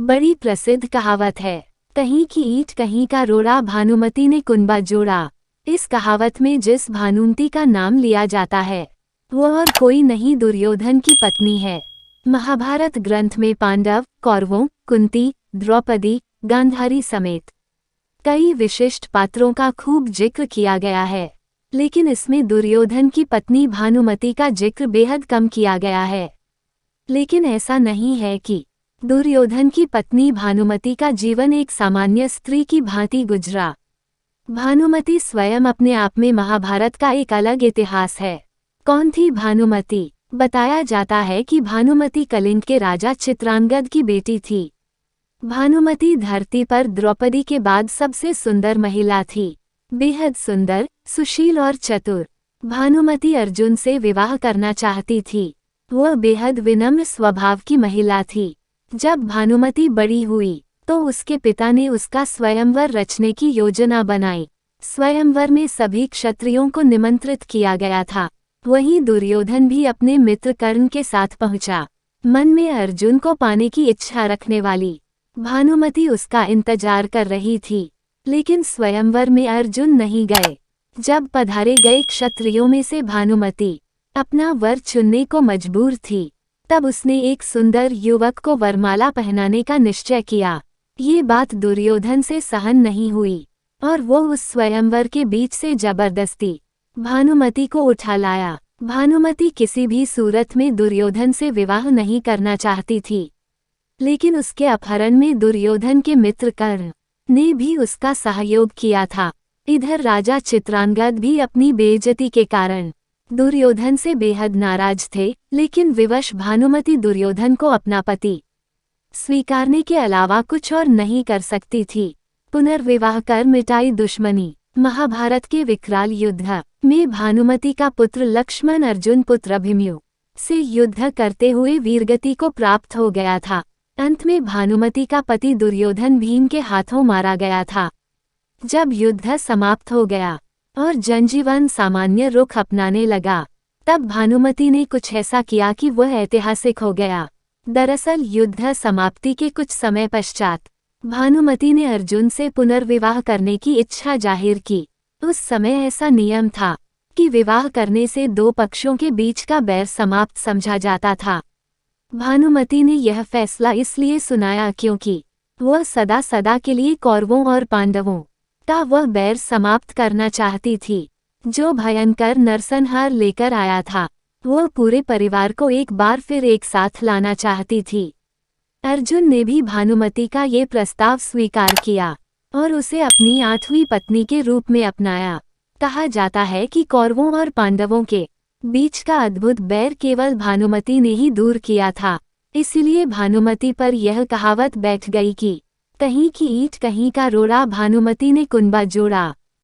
बड़ी प्रसिद्ध कहावत है, कहीं की ईंट कहीं का रोड़ा, भानुमति ने कुनबा जोड़ा। इस कहावत में जिस भानुमति का नाम लिया जाता है वह और कोई नहीं, दुर्योधन की पत्नी है। महाभारत ग्रंथ में पांडव, कौरवों, कुंती, द्रौपदी, गांधारी समेत कई विशिष्ट पात्रों का खूब जिक्र किया गया है, लेकिन इसमें दुर्योधन की पत्नी भानुमति का जिक्र बेहद कम किया गया है। लेकिन ऐसा नहीं है कि दुर्योधन की पत्नी भानुमति का जीवन एक सामान्य स्त्री की भांति गुजरा। भानुमति स्वयं अपने आप में महाभारत का एक अलग इतिहास है। कौन थी भानुमति? बताया जाता है कि भानुमति कलिंग के राजा चित्रांगद की बेटी थी। भानुमति धरती पर द्रौपदी के बाद सबसे सुंदर महिला थी। बेहद सुंदर, सुशील और चतुर भानुमति अर्जुन से विवाह करना चाहती थी। वह बेहद विनम्र स्वभाव की महिला थी। जब भानुमति बड़ी हुई तो उसके पिता ने उसका स्वयंवर रचने की योजना बनाई। स्वयंवर में सभी क्षत्रियों को निमंत्रित किया गया था। वहीं दुर्योधन भी अपने मित्र कर्ण के साथ पहुंचा। मन में अर्जुन को पाने की इच्छा रखने वाली भानुमति उसका इंतजार कर रही थी, लेकिन स्वयंवर में अर्जुन नहीं गए। जब पधारे गए क्षत्रियों में से भानुमति अपना वर चुनने को मजबूर थी, तब उसने एक सुंदर युवक को वरमाला पहनाने का निश्चय किया। ये बात दुर्योधन से सहन नहीं हुई और वो उस स्वयंवर के बीच से जबरदस्ती भानुमति को उठा लाया। भानुमति किसी भी सूरत में दुर्योधन से विवाह नहीं करना चाहती थी, लेकिन उसके अपहरण में दुर्योधन के मित्र कर्ण ने भी उसका सहयोग किया था। इधर राजा चित्रांगद भी अपनी बेइज्जती के कारण दुर्योधन से बेहद नाराज थे, लेकिन विवश भानुमति दुर्योधन को अपना पति स्वीकारने के अलावा कुछ और नहीं कर सकती थी। पुनर्विवाह कर मिटाई दुश्मनी। महाभारत के विकराल युद्ध में भानुमति का पुत्र लक्ष्मण अर्जुन पुत्र अभिमन्यु से युद्ध करते हुए वीरगति को प्राप्त हो गया था। अंत में भानुमति का पति दुर्योधन भीम के हाथों मारा गया था। जब युद्ध समाप्त हो गया और जनजीवन सामान्य रुख अपनाने लगा, तब भानुमति ने कुछ ऐसा किया कि वह ऐतिहासिक हो गया। दरअसल युद्ध समाप्ति के कुछ समय पश्चात भानुमति ने अर्जुन से पुनर्विवाह करने की इच्छा जाहिर की। उस समय ऐसा नियम था कि विवाह करने से दो पक्षों के बीच का बैर समाप्त समझा जाता था। भानुमति ने यह फैसला इसलिए सुनाया क्योंकि वह सदा सदा के लिए कौरवों और पांडवों का वह बैर समाप्त करना चाहती थी, जो भयंकर नरसंहार लेकर आया था। वह पूरे परिवार को एक बार फिर एक साथ लाना चाहती थी। अर्जुन ने भी भानुमति का ये प्रस्ताव स्वीकार किया और उसे अपनी 8वीं पत्नी के रूप में अपनाया। कहा जाता है कि कौरवों और पांडवों के बीच का अद्भुत बैर केवल भानुमति ने ही दूर किया था। इसीलिए भानुमति पर यह कहावत बैठ गई कि कहीं की ईंट कहीं का रोड़ा, भानुमति ने कुनबा जोड़ा।